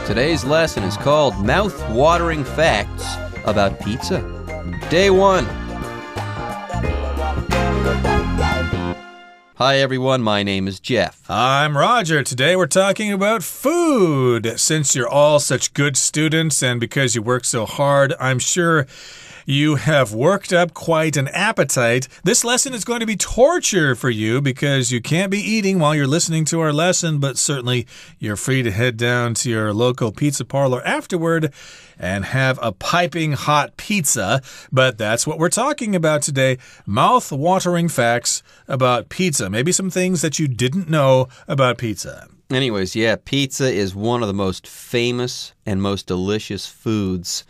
Today's lesson is called Mouth-Watering Facts About Pizza. Day 1. Hi everyone, my name is Jeff. I'm Roger. Today we're talking about food. Since you're all such good students and because you work so hard, I'm sure you have worked up quite an appetite. This lesson is going to be torture for you because you can't be eating while you're listening to our lesson, but certainly you're free to head down to your local pizza parlor afterward and have a piping hot pizza. But that's what we're talking about today. Mouth-watering facts about pizza. Maybe some things that you didn't know about pizza. Anyways, yeah, pizza is one of the most famous and most delicious foods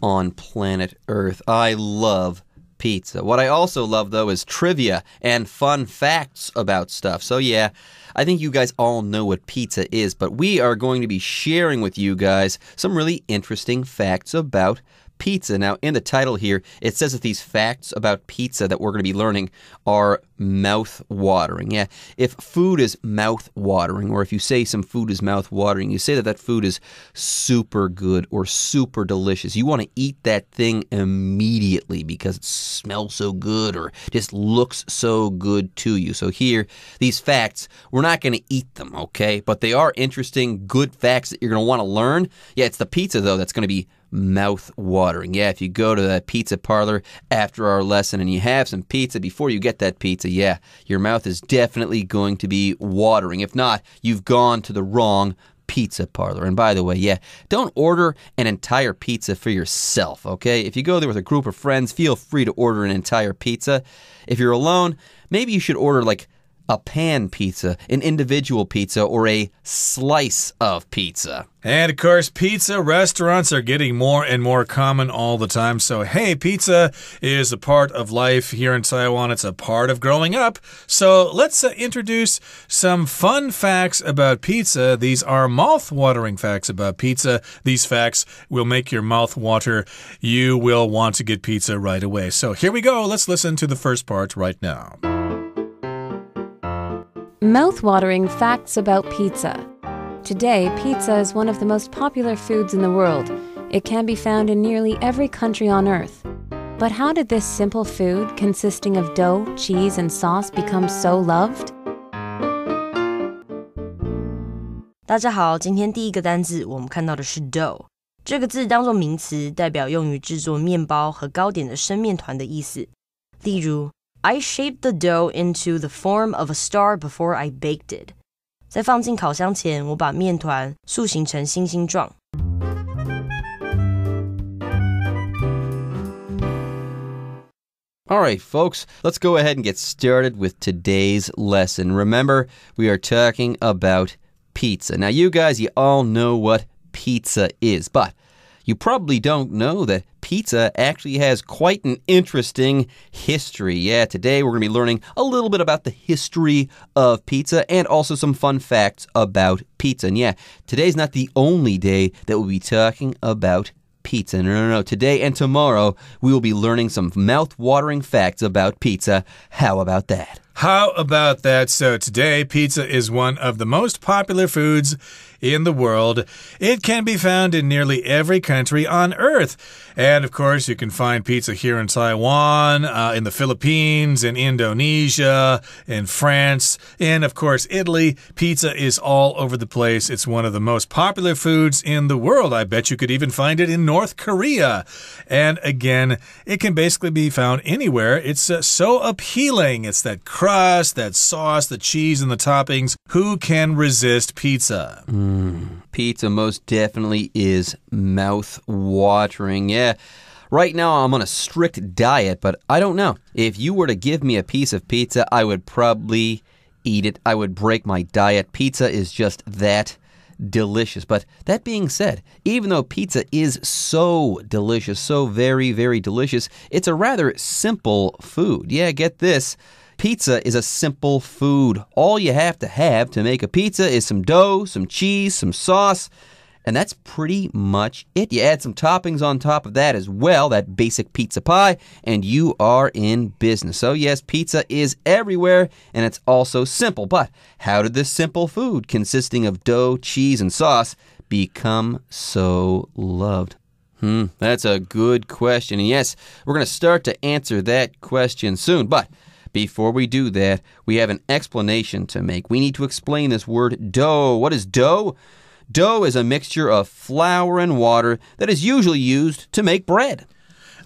on planet Earth. I love pizza. What I also love, though, is trivia and fun facts about stuff. So, yeah, I think you guys all know what pizza is, but we are going to be sharing with you guys some really interesting facts about pizza. Now, in the title here, it says that these facts about pizza that we're going to be learning are mouth-watering. Yeah, if food is mouth-watering, or if you say some food is mouth-watering, you say that that food is super good or super delicious. You want to eat that thing immediately because it smells so good or just looks so good to you. So here, these facts, we're not going to eat them, okay? But they are interesting, good facts that you're going to want to learn. Yeah, it's the pizza, though, that's going to be mouth-watering. Yeah, if you go to that pizza parlor after our lesson and you have some pizza before you get that pizza, yeah, your mouth is definitely going to be watering. If not, you've gone to the wrong pizza parlor. And by the way, yeah, don't order an entire pizza for yourself, okay? If you go there with a group of friends, feel free to order an entire pizza. If you're alone, maybe you should order like a pan pizza, an individual pizza, or a slice of pizza. And of course, pizza restaurants are getting more and more common all the time. So, hey, pizza is a part of life here in Taiwan. It's a part of growing up. So let's introduce some fun facts about pizza. These are mouth-watering facts about pizza. These facts will make your mouth water. You will want to get pizza right away. So here we go. Let's listen to the first part right now. Mouth-watering facts about pizza. Today, pizza is one of the most popular foods in the world. It can be found in nearly every country on Earth. But how did this simple food, consisting of dough, cheese, and sauce, become so loved? 大家好，今天第一个单字我们看到的是 dough。这个字当作名词，代表用于制作面包和糕点的生面团的意思。例如I shaped the dough into the form of a star before I baked it. 在放进烤箱前，我把面团塑形成星星状。All right, folks, let's go ahead and get started with today's lesson. Remember, we are talking about pizza. Now, you guys, you all know what pizza is, but you probably don't know that pizza actually has quite an interesting history. Yeah, today we're going to be learning a little bit about the history of pizza and also some fun facts about pizza. And yeah, today's not the only day that we'll be talking about pizza. No. Today and tomorrow, we will be learning some mouth-watering facts about pizza. How about that? How about that? So today, pizza is one of the most popular foods in the world. It can be found in nearly every country on Earth. And, of course, you can find pizza here in Taiwan, in the Philippines, in Indonesia, in France, and, of course, Italy. Pizza is all over the place. It's one of the most popular foods in the world. I bet you could even find it in North Korea. And, again, it can basically be found anywhere. It's so appealing. It's that crust, that sauce, the cheese, and the toppings. Who can resist pizza? Pizza most definitely is mouth-watering. Yeah, right now I'm on a strict diet, but I don't know. If you were to give me a piece of pizza, I would probably eat it. I would break my diet. Pizza is just that delicious. But that being said, even though pizza is so delicious, so very, very delicious, it's a rather simple food. Yeah, get this. Pizza is a simple food. All you have to make a pizza is some dough, some cheese, some sauce, And that's pretty much it. You add some toppings on top of that as well, that basic pizza pie, and you are in business. So yes, pizza is everywhere, and it's also simple. But how did this simple food consisting of dough, cheese, and sauce become so loved? That's a good question. And yes, we're going to start to answer that question soon. But before we do that, we have an explanation to make. We need to explain this word dough. What is dough? Dough is a mixture of flour and water that is usually used to make bread.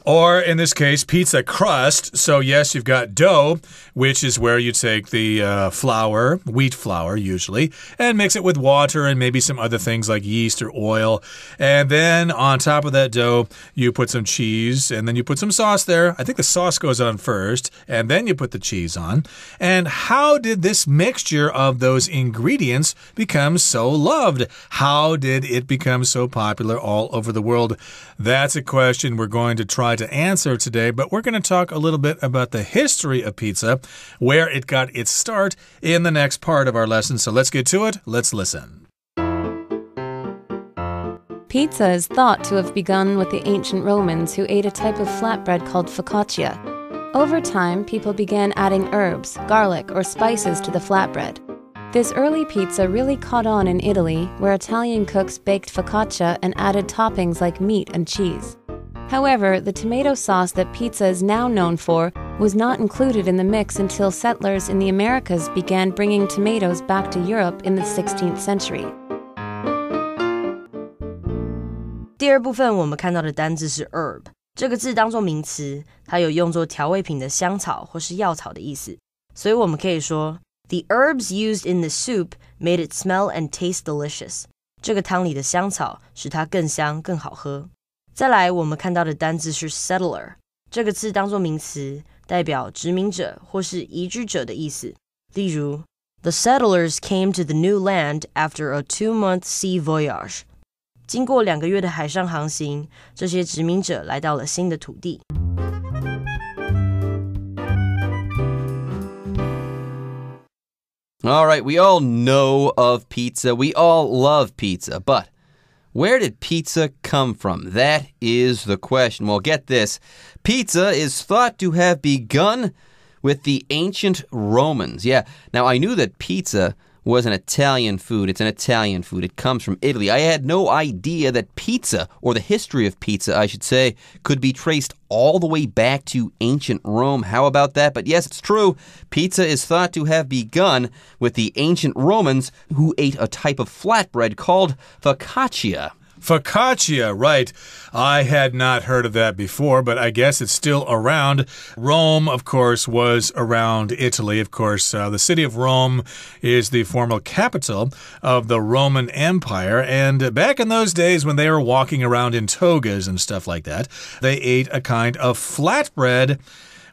Or, in this case, pizza crust. So, yes, you've got dough, which is where you take the flour, wheat flour usually, and mix it with water and maybe some other things like yeast or oil. And then on top of that dough, you put some cheese, and then you put some sauce there. I think the sauce goes on first, and then you put the cheese on. And how did this mixture of those ingredients become so loved? How did it become so popular all over the world? That's a question we're going to try to answer today, but we're going to talk a little bit about the history of pizza, where it got its start in the next part of our lesson. So let's get to it. Let's listen. Pizza is thought to have begun with the ancient Romans who ate a type of flatbread called focaccia. Over time, people began adding herbs, garlic, or spices to the flatbread. This early pizza really caught on in Italy, where Italian cooks baked focaccia and added toppings like meat and cheese. However, the tomato sauce that pizza is now known for was not included in the mix until settlers in the Americas began bringing tomatoes back to Europe in the 16th century. 第二部分我们看到的单字是 herb， 这个字当作名词，它有用作调味品的香草或是药草的意思，所以我们可以说 The herbs used in the soup made it smell and taste delicious. 这个汤里的香草使它更香更好喝。再来我们看到的单字是 settler， 这个字当作名词，代表殖民者或是移居者的意思。例如 The settlers came to the new land after a 2-month sea voyage. 经过2个月的海上航行，这些殖民者来到了新的土地。All right, we all know of pizza. We all love pizza, but where did pizza come from? That is the question. Well, get this. Pizza is thought to have begun with the ancient Romans. Yeah, now I knew that pizza was an Italian food. It's an Italian food. It comes from Italy. I had no idea that pizza, or the history of pizza, I should say, could be traced all the way back to ancient Rome. How about that? But yes, it's true. Pizza is thought to have begun with the ancient Romans who ate a type of flatbread called focaccia. Focaccia, right. I had not heard of that before, but I guess it's still around. Rome, of course, was around Italy. Of course, the city of Rome is the former capital of the Roman Empire. And back in those days when they were walking around in togas and stuff like that, they ate a kind of flatbread,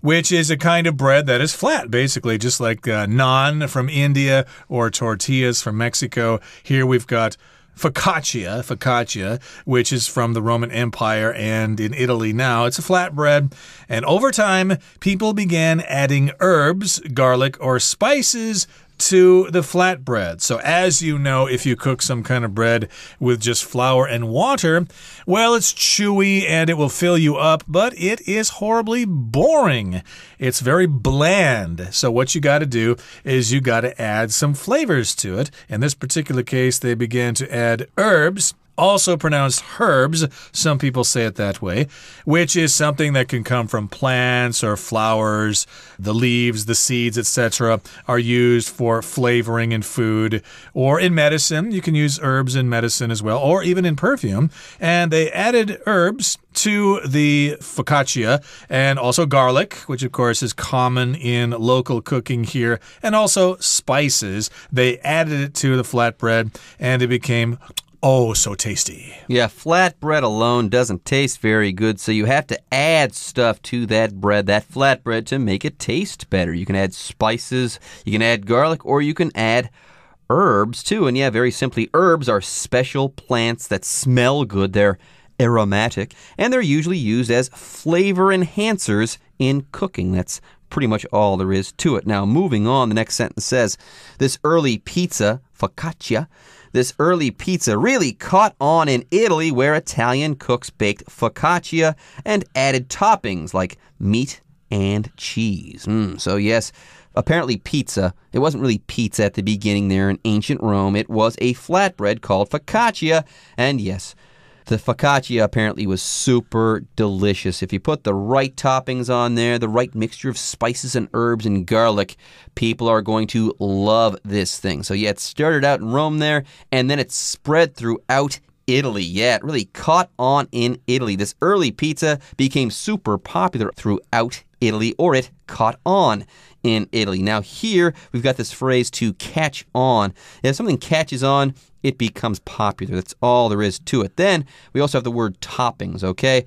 which is a kind of bread that is flat, basically, just like naan from India or tortillas from Mexico. Here we've got focaccia, which is from the Roman Empire and in Italy now. It's a flatbread. And over time, people began adding herbs, garlic, or spices to the flatbread. So as you know, if you cook some kind of bread with just flour and water, well, it's chewy and it will fill you up, but it is horribly boring. It's very bland. So what you got to do is you got to add some flavors to it. In this particular case, they began to add herbs, also pronounced herbs, some people say it that way, which is something that can come from plants or flowers. The leaves, the seeds, etc. are used for flavoring in food or in medicine. You can use herbs in medicine as well, or even in perfume. And they added herbs to the focaccia and also garlic, which of course is common in local cooking here, and also spices. They added it to the flatbread and it became oh, so tasty. Yeah, flatbread alone doesn't taste very good, so you have to add stuff to that bread, that flatbread, to make it taste better. You can add spices, you can add garlic, or you can add herbs too. And yeah, very simply, herbs are special plants that smell good. They're aromatic, and they're usually used as flavor enhancers in cooking. That's pretty much all there is to it. Now, moving on, the next sentence says, this early pizza, focaccia. This early pizza really caught on in Italy, where Italian cooks baked focaccia and added toppings like meat and cheese. So yes, apparently pizza, it wasn't really pizza at the beginning there in ancient Rome. It was a flatbread called focaccia. And yes, the focaccia apparently was super delicious. If you put the right toppings on there, the right mixture of spices and herbs and garlic, people are going to love this thing. So yeah, it started out in Rome there, and then it spread throughout Italy. Yeah, it really caught on in Italy. This early pizza became super popular throughout Italy, or it caught on in Italy. Now here, we've got this phrase to catch on. If something catches on, it becomes popular. That's all there is to it. Then we also have the word toppings, okay?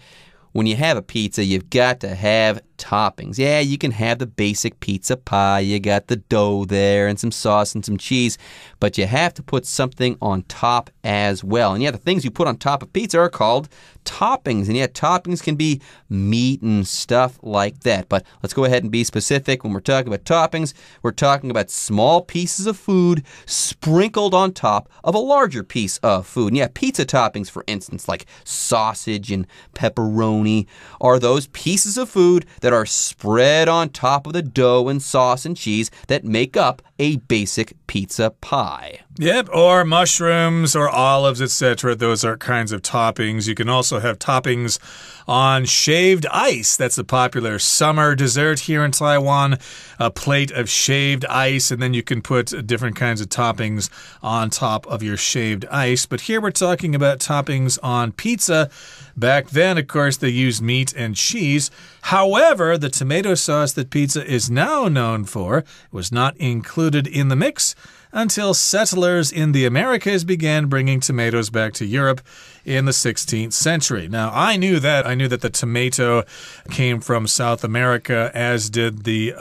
When you have a pizza, you've got to have toppings. Yeah, you can have the basic pizza pie. You got the dough there and some sauce and some cheese, but you have to put something on top as well. And yeah, the things you put on top of pizza are called toppings. And yeah, toppings can be meat and stuff like that. But let's go ahead and be specific. When we're talking about toppings, we're talking about small pieces of food sprinkled on top of a larger piece of food. And yeah, pizza toppings, for instance, like sausage and pepperoni, are those pieces of food that are spread on top of the dough and sauce and cheese that make up a basic pizza pie. Yep, or mushrooms or olives, etc. Those are kinds of toppings. You can also have toppings on shaved ice. That's a popular summer dessert here in Taiwan. A plate of shaved ice, and then you can put different kinds of toppings on top of your shaved ice. But here we're talking about toppings on pizza. Back then, of course, they used meat and cheese. However, the tomato sauce that pizza is now known for was not included in the mix until settlers in the Americas began bringing tomatoes back to Europe in the 16th century. Now, I knew that. I knew that the tomato came from South America, as did the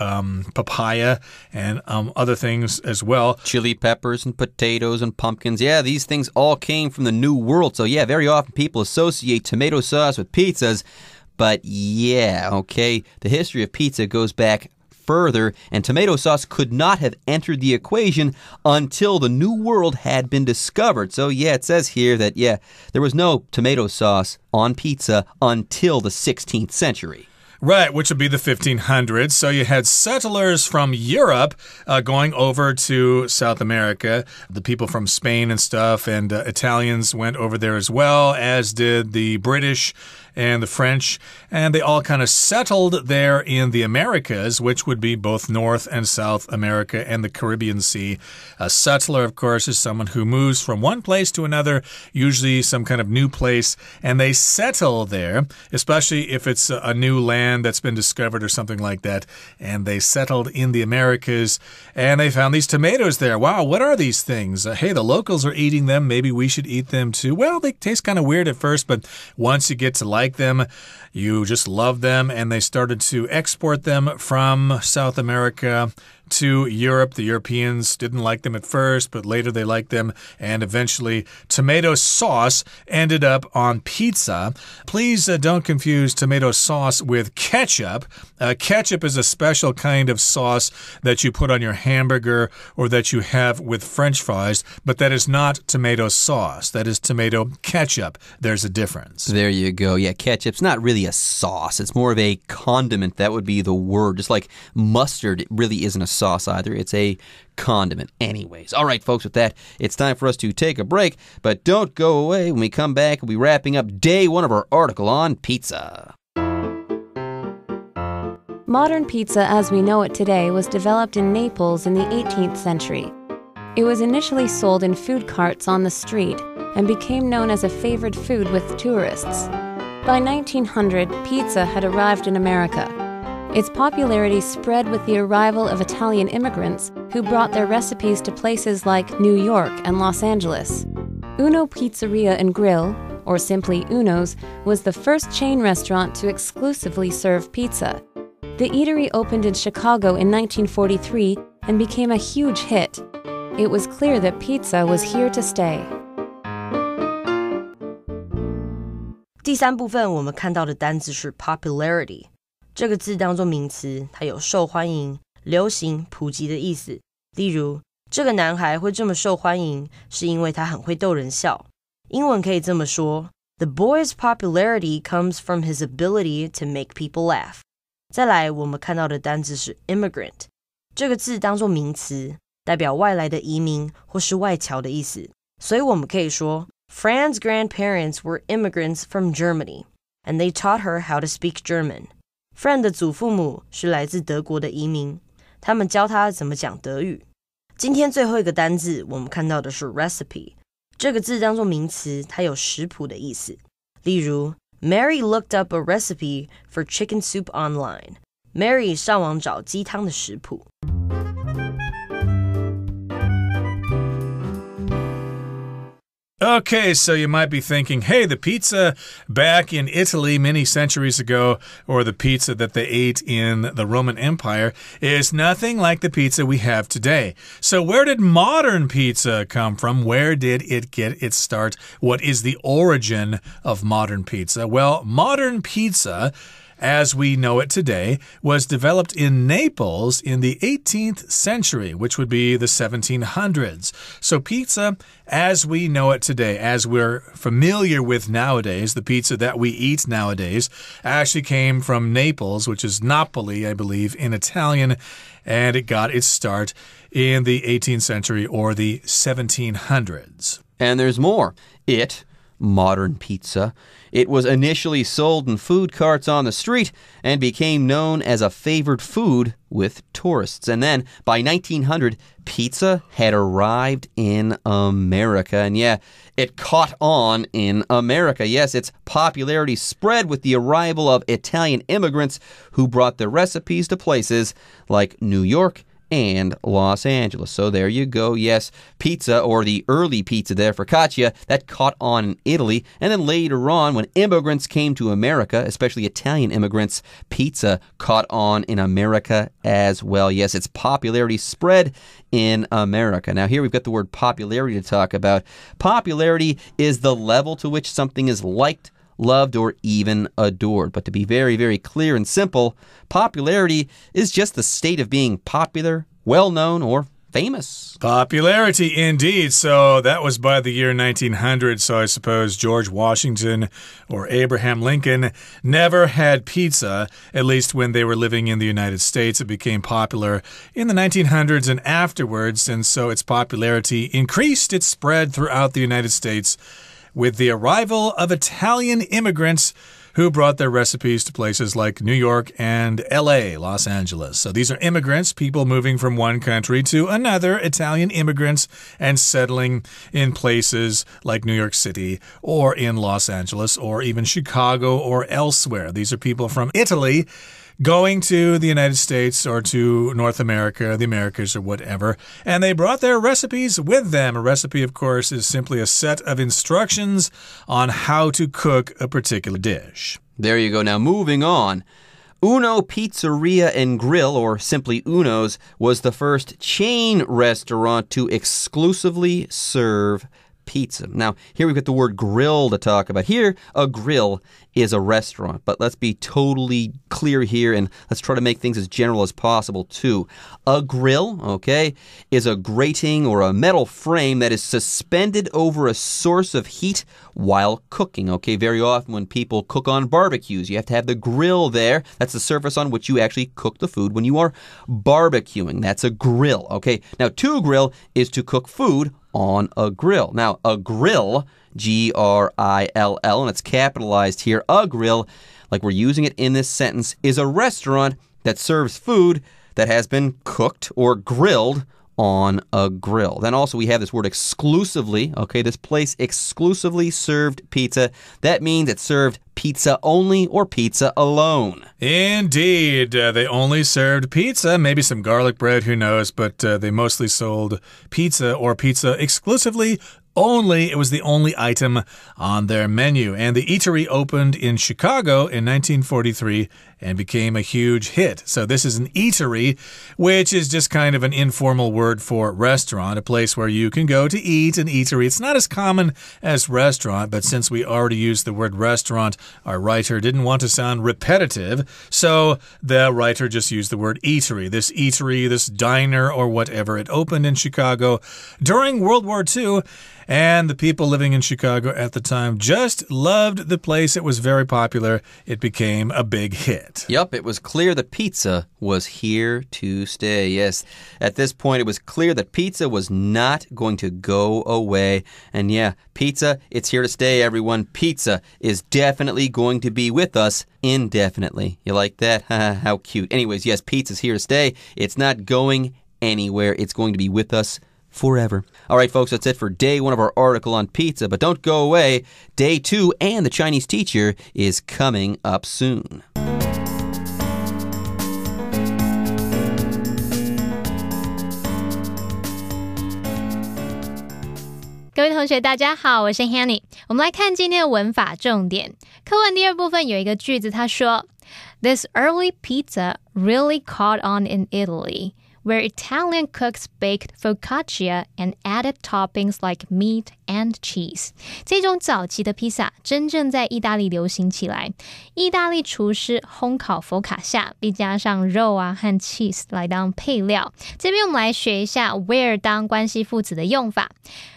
papaya and other things as well. Chili peppers and potatoes and pumpkins. Yeah, these things all came from the New World. So yeah, very often people associate tomato sauce with pizzas. But yeah, okay, the history of pizza goes back further, and tomato sauce could not have entered the equation until the New World had been discovered. So yeah, it says here that, yeah, there was no tomato sauce on pizza until the 16th century. Right, which would be the 1500s. So you had settlers from Europe going over to South America. The people from Spain and stuff, and Italians went over there as well, as did the British and the French, and they all kind of settled there in the Americas, which would be both North and South America and the Caribbean Sea. A settler, of course, is someone who moves from one place to another, usually some kind of new place, and they settle there, especially if it's a new land that's been discovered or something like that. And they settled in the Americas, and they found these tomatoes there. Wow, what are these things? Hey, the locals are eating them. Maybe we should eat them too. Well, they taste kind of weird at first, but once you get to like them, you just love them, and they started to export them from South America to Europe. The Europeans didn't like them at first, but later they liked them, and eventually tomato sauce ended up on pizza. Please don't confuse tomato sauce with ketchup. Ketchup is a special kind of sauce that you put on your hamburger or that you have with French fries, but that is not tomato sauce. That is tomato ketchup. There's a difference. There you go. Yeah, ketchup's not really a sauce. It's more of a condiment. That would be the word. Just like mustard, it really isn't a sauce either. It's a condiment. Anyways, all right, folks, with that, it's time for us to take a break, but don't go away. When we come back, we'll be wrapping up day one of our article on pizza. Modern pizza as we know it today was developed in Naples in the 18th century. It was initially sold in food carts on the street and became known as a favored food with tourists. By 1900, pizza had arrived in America. Its popularity spread with the arrival of Italian immigrants who brought their recipes to places like New York and Los Angeles. Uno Pizzeria and Grill, or simply Uno's, was the first chain restaurant to exclusively serve pizza. The eatery opened in Chicago in 1943 and became a huge hit. It was clear that pizza was here to stay. 第三部分我们看到的单字是 popularity。这个字当作名词，它有受欢迎、流行、普及的意思。例如这个男孩会这么受欢迎，是因为他很会逗人笑。英文可以这么说 ：The boy's popularity comes from his ability to make people laugh。再来，我们看到的单字是 immigrant， 这个字当作名词，代表外来的移民或是外侨的意思。所以我们可以说 Fran's grandparents were immigrants from Germany, and they taught her how to speak German. Fran 的祖父母是来自德国的移民，他们教他怎么讲德语。今天最后一个单字，我们看到的是 recipe， 这个字当作名词，它有食谱的意思。例如 Mary looked up a recipe for chicken soup online. Mary 上网找鸡汤的食谱。Okay, so you might be thinking, hey, the pizza back in Italy many centuries ago, or the pizza that they ate in the Roman Empire, is nothing like the pizza we have today. So where did modern pizza come from? Where did it get its start? What is the origin of modern pizza? Well, modern pizza, as we know it today, was developed in Naples in the 18th century, which would be the 1700s. So pizza, as we know it today, as we're familiar with nowadays, the pizza that we eat nowadays, actually came from Naples, which is Napoli, I believe, in Italian, and it got its start in the 18th century or the 1700s. And there's more. Modern pizza. It was initially sold in food carts on the street and became known as a favored food with tourists. And then by 1900, pizza had arrived in America. And yeah, it caught on in America. Yes, its popularity spread with the arrival of Italian immigrants who brought their recipes to places like New York and Los Angeles. So there you go. Yes, pizza, or the early pizza there, focaccia, that caught on in Italy. And then later on, when immigrants came to America, especially Italian immigrants, pizza caught on in America as well. Yes, its popularity spread in America. Now here we've got the word popularity to talk about. Popularity is the level to which something is liked, loved, or even adored. But to be very, very clear and simple, popularity is just the state of being popular, well-known, or famous. Popularity indeed. So that was by the year 1900. So I suppose George Washington or Abraham Lincoln never had pizza, at least when they were living in the United States. It became popular in the 1900s and afterwards, and so its popularity increased. It spread throughout the United States with the arrival of Italian immigrants who brought their recipes to places like New York and LA, Los Angeles. So these are immigrants, people moving from one country to another, Italian immigrants, and settling in places like New York City or in Los Angeles or even Chicago or elsewhere. These are people from Italy going to the United States or to North America, the Americas, or whatever, and they brought their recipes with them. A recipe, of course, is simply a set of instructions on how to cook a particular dish. There you go. Now, moving on. Uno Pizzeria and Grill, or simply Uno's, was the first chain restaurant to exclusively serve pizza. Now, here we've got the word grill to talk about. Here, a grill is a restaurant, but let's be totally clear here, and let's try to make things as general as possible, too. A grill, okay, is a grating or a metal frame that is suspended over a source of heat while cooking, okay? Very often when people cook on barbecues, you have to have the grill there. That's the surface on which you actually cook the food when you are barbecuing. That's a grill, okay? Now, to grill is to cook food on a grill. Now, a grill, G-R-I-L-L, and it's capitalized here. A grill, like we're using it in this sentence, is a restaurant that serves food that has been cooked or grilled on a grill. Then also we have this word exclusively. Okay, this place exclusively served pizza. That means it served pizza only or pizza alone. Indeed. They only served pizza, maybe some garlic bread, who knows, but they mostly sold pizza or pizza exclusively only. It was the only item on their menu. And the eatery opened in Chicago in 1943 and became a huge hit. So this is an eatery, which is just kind of an informal word for restaurant, a place where you can go to eat, an eatery. It's not as common as restaurant, but since we already used the word restaurant, our writer didn't want to sound repetitive, so the writer just used the word eatery. This eatery, this diner, or whatever, it opened in Chicago during World War II, and the people living in Chicago at the time just loved the place. It was very popular. It became a big hit. Yep, it was clear that pizza was here to stay. Yes, at this point, it was clear that pizza was not going to go away. And yeah, pizza, it's here to stay, everyone. Pizza is definitely going to be with us indefinitely. You like that? How cute. Anyways, yes, pizza's here to stay. It's not going anywhere. It's going to be with us forever. All right, folks, that's it for day 1 of our article on pizza. But don't go away. Day 2 and the Chinese teacher is coming up soon. 各位同学大家好，我是 Hanny。 我们来看今天的文法重点。课文第2部分有一个句子，他说 This early pizza really caught on in Italy, where Italian cooks baked focaccia and added toppings like meat and cheese. 这种早期的披萨真正在意大利流行起来，意大利厨师烘烤佛卡夏，并加上肉和 cheese 来当配料。这边我们来学一下 where 当关系副词的用法。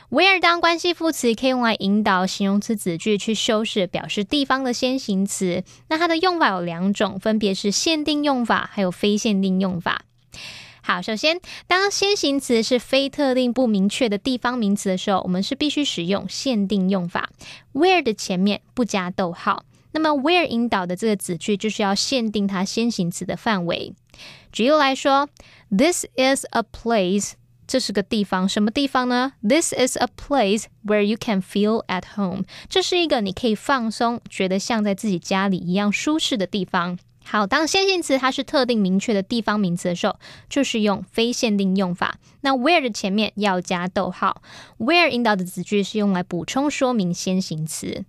where 当关系副词可以用来引导形容词子句去修饰表示地方的先行词，那它的用法有2种，分别是限定用法还有非限定用法。好，首先当先行词是非特定不明确的地方名词的时候，我们是必须使用限定用法， where 的前面不加逗号，那么 where 引导的这个子句就是要限定它先行词的范围。举例来说， This is a place，这是个地方，什么地方呢？ This is a place where you can feel at home， 这是一个你可以放松，觉得像在自己家里一样舒适的地方。好，当先行词它是特定明确的地方名词的时候，就是用非限定用法。那 where 的前面要加逗号， where 引导的子句是用来补充说明先行词。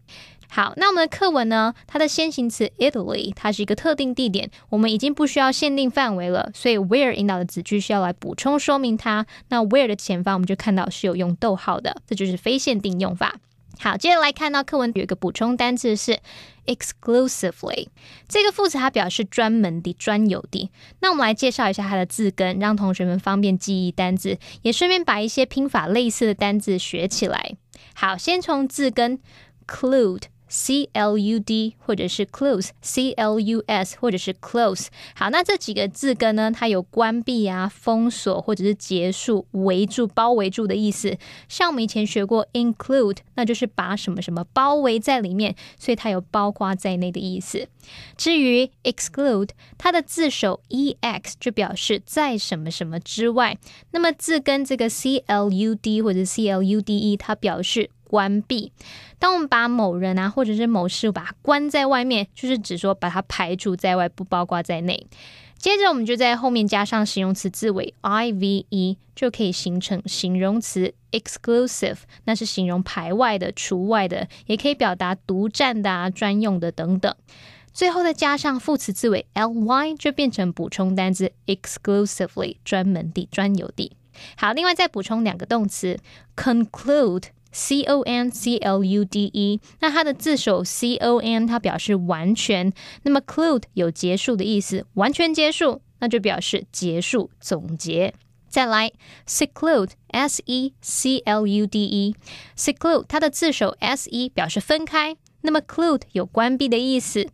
好，那我们的课文呢，它的先行词 Italy 它是一个特定地点，我们已经不需要限定范围了，所以 where 引导的子句是要来补充说明它。那 where 的前方我们就看到是有用逗号的，这就是非限定用法。好，接着来看到课文有一个补充单字是 exclusively， 这个副词它表示专门的、专有的。那我们来介绍一下它的字根，让同学们方便记忆单字，也顺便把一些拼法类似的单字学起来。好，先从字根 clued C-L-U-D 或者是 close C-L-U-S 或者是 close。 好，那这几个字根呢，它有关闭封锁或者是结束、围住、包围住的意思。像我们以前学过 include， 那就是把什么什么包围在里面，所以它有包括在内的意思。至于 exclude， 它的字首 ex 就表示在什么什么之外，那么字根这个 C-L-U-D 或者 C-L-U-D-E 它表示关闭。当我们把某人或者是某事物把它关在外面，就是指说把它排除在外，不包括在内。接着我们就在后面加上形容词字尾 ive， 就可以形成形容词 exclusive， 那是形容排外的、除外的，也可以表达独占的专用的等等。最后再加上副词字尾 ly， 就变成补充单字 exclusively， 专门的、专有的。好，另外再补充2个动词 conclude C-O-N-C-L-U-D-E， 那它的字首 C-O-N 它表示完全，那么 clude 有结束的意思，完全结束，那就表示结束、总结。再来 seclude S-E-C-L-U-D-E， seclude 它的字首 S-E 表示分开，那么 clude 有关闭的意思。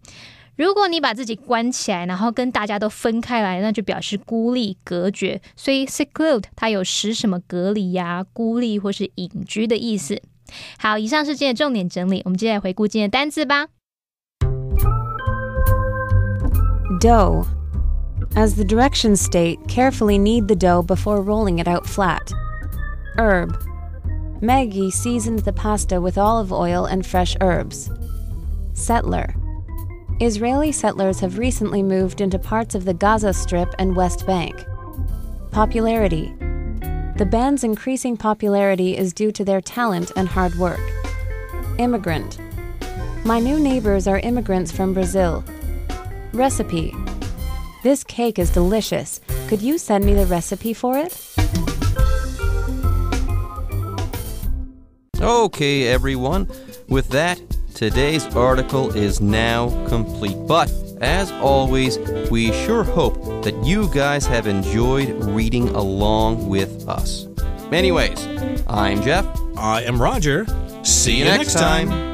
如果你把自己关起来，然后跟大家都分开来，那就表示孤立、隔绝，所以 seclude 它有使什么隔离孤立或是隐居的意思。好，以上是今天的重点整理，我们接下来回顾今天的单字吧。Dough. As the directions state, carefully knead the dough before rolling it out flat. Herb. Maggie seasoned the pasta with olive oil and fresh herbs. Settler.Israeli settlers have recently moved into parts of the Gaza Strip and West Bank. Popularity. The band's increasing popularity is due to their talent and hard work. Immigrant. My new neighbors are immigrants from Brazil. Recipe. This cake is delicious. Could you send me the recipe for it? Okay, everyone. With that, today's article is now complete. But, as always, we sure hope that you guys have enjoyed reading along with us. Anyways, I'm Jeff. I am Roger. See you next time.